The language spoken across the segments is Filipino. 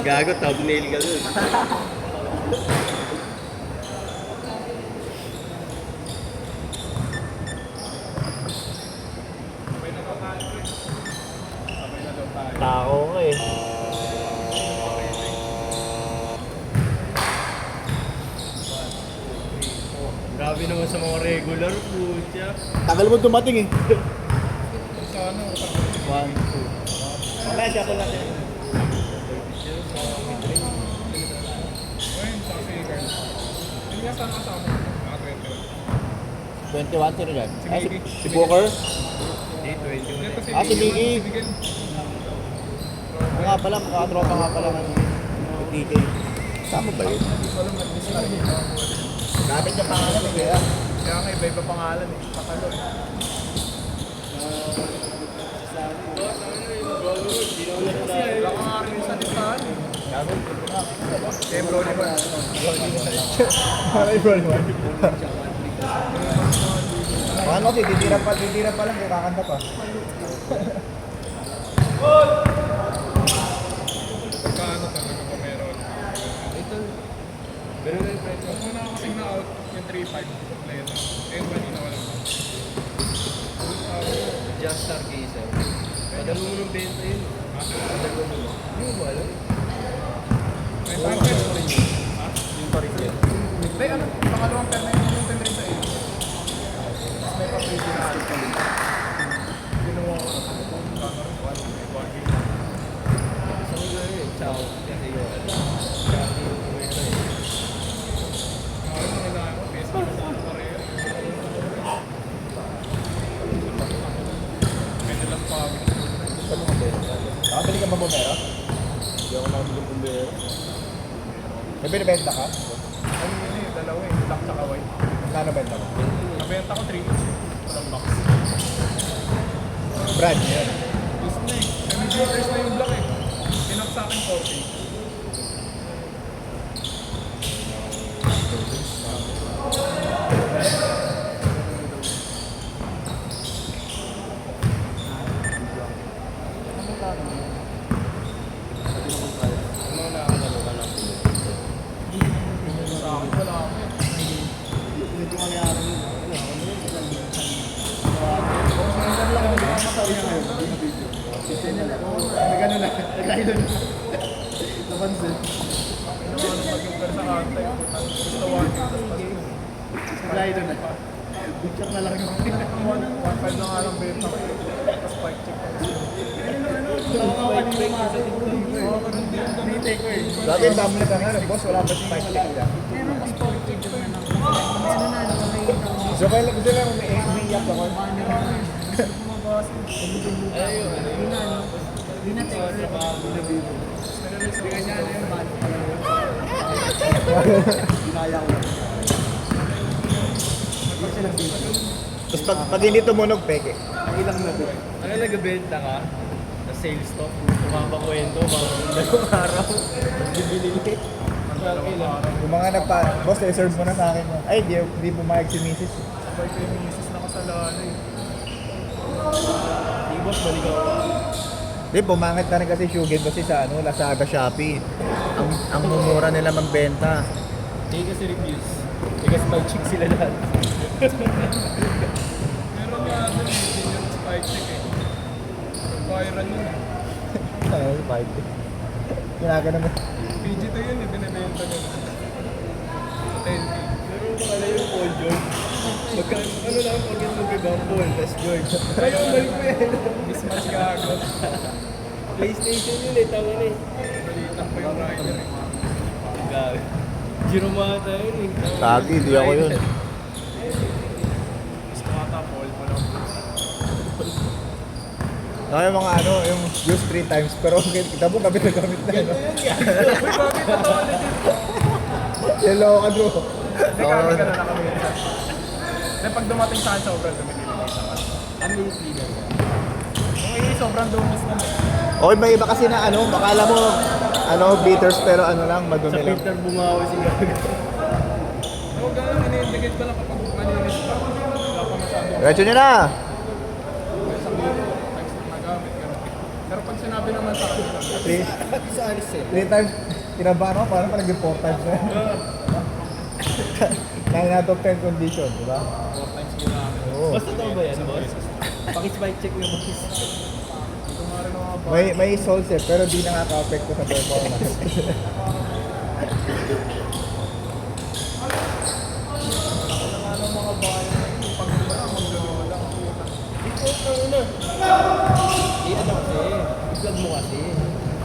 Gago, thumbnail ka dun. Tako ka eh. Grabe naman sa mga regular food, siya. Tagal mo dumating eh. Sa ano? 1, 2. Mamaya siya ko lang din. Ayun, sa Seagull. Hindi nga saan kasama. Mga 21. 21 sino dyan? Si Ah, Mickey. si Booker? Hindi, 21. Ito Ah, si Mickey. Bigel. Oo nga pala, makatropa nga pala ng TK. Sama ba yun? Hindi ko alam, nag-discard yun. Gamit yung pangalan eh, kaya. Kaya nga iba-iba pangalan eh. Pakalo eh. Wala ka nga rin sa listahan eh. Eh, bro, di ba? Ay, bro, naman. Ano kasi, titira pa lang, kaya kakanta pa. Pagkaano talaga ba meron? Ito. Pero na yung presyo. Kung muna kasing na-out yung 3-5 player. Eh, kanina wala pa. Just Stargazer. Padalo mo ng benta yun. Padalo mo. Hindi mo ba alam? May pampers mo rin yun. Ha? Yung pa rin yan. Hindi, ano? Pangalawang pair na yun yung 10 rin sa 8. Tapos may pa-free din na alpha. Ginawa ko na. May bargain. Sa mga yun, chow. Kasi yun. Kasi yung kumera eh. Ano yung kailangan ko? Best ko sa pareho. May nilang pawin. Ano nga ba? Nakabili ka ba Bomero? Hindi ako nakabili ng kumbera. May binibenta ka? Ano yun eh? Dalawa eh. Black tsaka white. Magkano benta mo? Nabenta ko 3 each. Walang box. Brand yun. Gusto na eh. Medyo price na yung black eh. Pinak sa akin 40. Ang mga nakakalaro ka lang. Sa akin wala ako eh. May gano'n na. Nag-idol na. Napansin. Ano pag yung sa kanta yung gusto 1 tapos Nag-idol na. Bigyan na lang yung 1.5 na nga lang benta ko eh. Tapos spike check. Tinitake ko eh. Dati ang dami na ano, boss, wala pa spike check lang. So kaya gusto lang umiiyak ako. Ayun. Ginaya ko. Tapos pag hindi tumunog, peke. Ilang na doon. Ano nagabenta ka? Sa sales stock? Kumapakwento, mga dalawang araw. Bibili. Yung mga boss, reserve mo na sa akin. Ay, di pumayag si Mrs. Sabay ko yung misis na kasalala eh. Di boss, baligaw ka. Di, pumangit na rin kasi Shugin kasi sa Lazada, Shopee. Ang mumura nila magbenta. Hindi kasi reviews. Kasi mag-chick sila lahat. Meron nga doon eh. Hindi yung spike check eh. Viral yun eh. Ano, 5. Ginagano mo. PG2 yun eh. Binibenta nyo. 10K. Pero kung ano yung Paul George, ano lang pag yung mag-ibang Paul, tas George. Ayaw, balik mo yan. Mismatch gago. PlayStation yun eh, tama na eh. Balitan pa yung rider eh. Gago. Giromata yun eh. Tagi, di ako yun. Gusto ata Paul pa lang. Yung mga yung use 3 times, pero kita mo gamit na gamit na. Ganda yun yan. Uy, bakit totoo legit? Hello ka bro. Hindi kami ka na kami. Then pag dumating sa akin, sobrang dumi nililita ka. Ano yung cleaner mo? Okay, sobrang dumis na. Okay, may iba kasi na bakala mo bitters pero lang, Sa madumi lang. filter bumawa si Gago. Huwag ka lang, ini-indicate ko lang kapag malinis pa. Wala pa masyado. Diretso nyo na! Isang lito, text na gamit. Ganun. Pero pag sinabi naman sa akin, Sa alis eh. 3 times, tinabahan ako, parang pa naging 4 times na yun. 9 out of 10 condition, di ba? 4 times ginamit. Oo. Basta tao ba yan, boss? Pakis-bike check mo yung boss. Ito nga rin ang mga bago. May souls eh, pero di nakaka-affect ko sa performance. Ano mga bago na yun, pag wala, maglalawa lang. Ito ang una. Ano kasi? I-vlog mo kasi.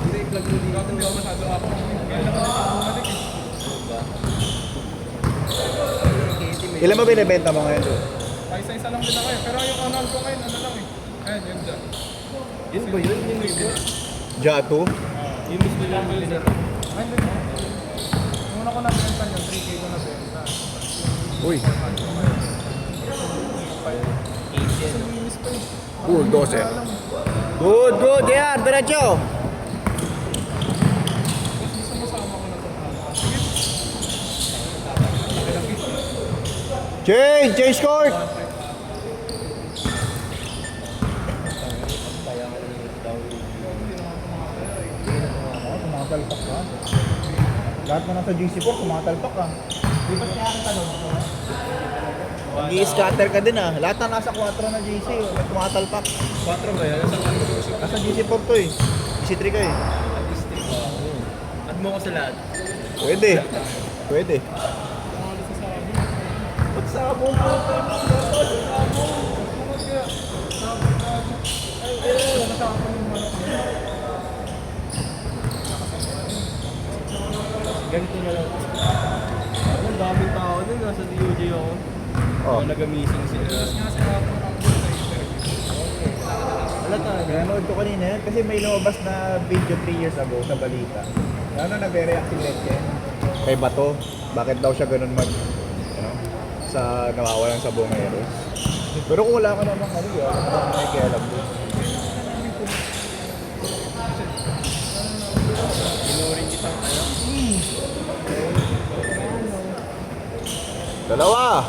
Hindi, i-vlog mo dito. Hindi ako masyado ako. Kaya lang ako bumalik eh. Ilan mo binibenta mo ngayon doon? Ay, isa-isa lang din ako eh. Pero yung anal ko ngayon, ano lang eh. Ayun, yun dyan. Yun ba yun? Yun mismo? Jato? Yung mismo lang mo yun. Ay, hindi. Yung una ko nabenta yun, 3K ko nabenta. Uy. Suminis pa eh. Cool, 12. Good, good. Yeah, diretso. Sumasama ko na ito. Change court. Tumatalpak ka. Lahat na nasa GC4, tumatalpak ka. Di ba kaya ang tanong? Mag-i-scatter ka din ah. Lahat na nasa 4 na GC, may tumatalpak. 4 ba yan? Nasa GC4 to eh. GC3 ka eh. Add mo ko sa lahat. Pwede. Pwede. Ba't sabong po? Ganito na lang. Ang daming tao dun. Nasa DOJ ako. Oh. Nag-amising sila. Wala tayo. Pinanood ko kanina yan kasi may lumabas na video 3 years ago sa balita. Ano nag-react si Letchen kay Bato. Bakit daw siya ganun sa nawawalan sa Bongeros. Pero kung wala ka namang ano yun, ano namang may kialam doon. Pinuring kitang ano. Dalawa!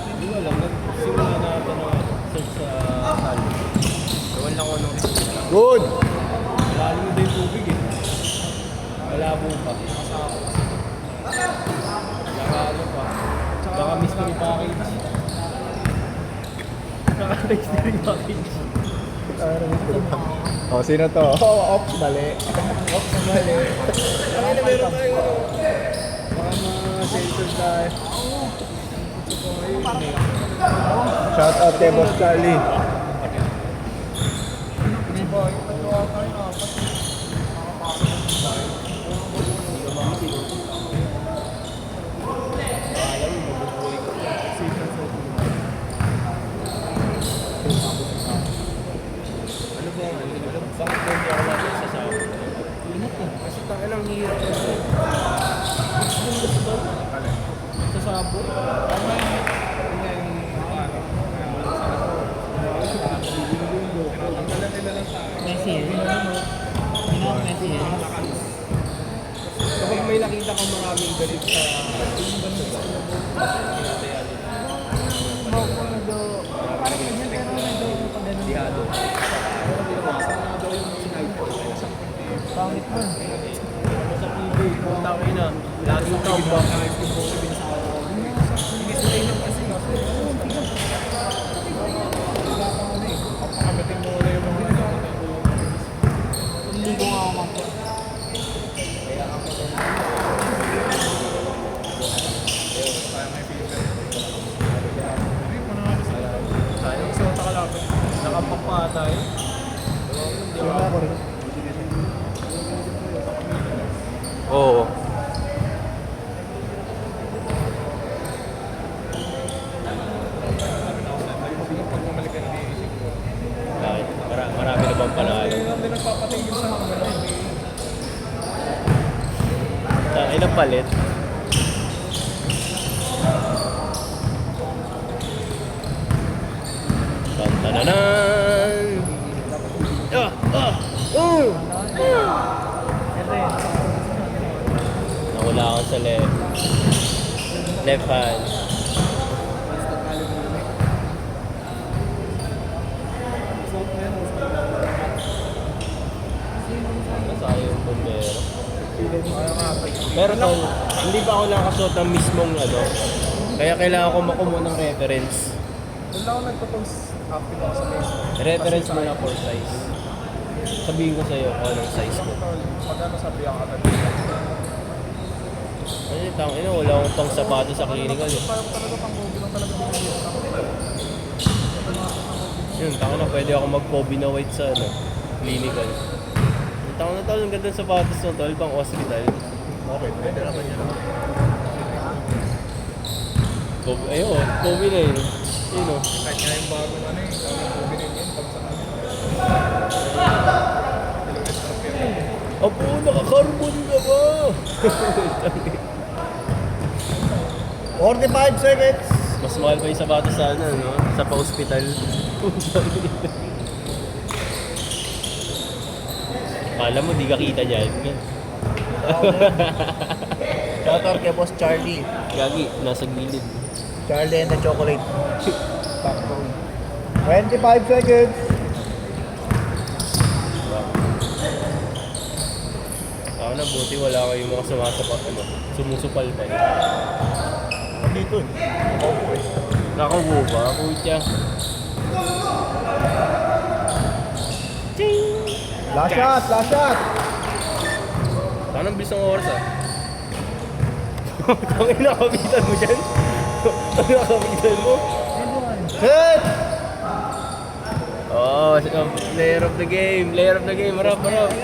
Hindi ko alam. Simula na ako na search sa halo. Gawan lang ako nung Good! malalim mo din yung tubig eh. Malabo pa. Baka ano pa. Baka mystery package. Baka mystery package. Oh, sino to? Oh, ops, mali. Ops, mali. Ano na meron tayo? Baka ma-sensor tayo. Shout out kay Boss Charlie. Ano ba? Bakit ba hindi ako natin sa sabi? Kasi tangin ang hirap kasi. Gusto ba? Sa sabo? Kapag may nakita kang maraming galit sa dihado. Pangit man. Sa TV, punta ko na. Laging tamba. Pagkakabitin mo na yung mga Ligo nga ako man po. Sayang sa takalapit. Nakapak pa tayo. Di ba? Ako rin. Oo. Bakit? Marami na bang panalo? hindi nagpapatigil sa mga Ilang palit? Tantananan! Nawala ako sa left. Left hand. Nasaya yung bombero. Pero tol, hindi pa ako nakasuot ng mismong ano. Kaya kailangan ko makuha ng reference. Doon lang ako nagpo-post active ako sa Facebook. Reference mo na for size. Sabihin ko sa'yo kung anong size ko. Pagkano sabi ang agad. Kasi tangina, wala akong pang sapato sa clinical. Parang talaga pang gobi lang talaga binigyan ako. Yun, tangina, pwede ako mag-Kobe na white sa ano, clinical. Tangina tol, ang ganda ng sapatos mo tol, pang hospital. Okay, pwede naman yan. Kobe, ayun, Kobe na yun. Yun o. Kahit nga yung bagong ano eh. Bagong gobi rin yun. Pag sa kanila. Apo, naka-carbon ka ba? 45 seconds! Mas mahal pa yung sapatos sa ano, no? Sa pa-hospital. Kala mo, di ka kita dyan. Shoutout kay Boss Charlie. Gagi, nasa gilid. Charlie and the Chocolate. 25 seconds! Ako na, buti wala kayong mga sumasapat, ano, sumusupal pa eh. Dito. Nakawo ba? Kutya. Ching! Last shot! Last shot! Anong bilis ng oras ah? Tangin na kapitan mo dyan? Ano nakapitan mo? Hit! Oh, player of the game, player of the game, harap, harap.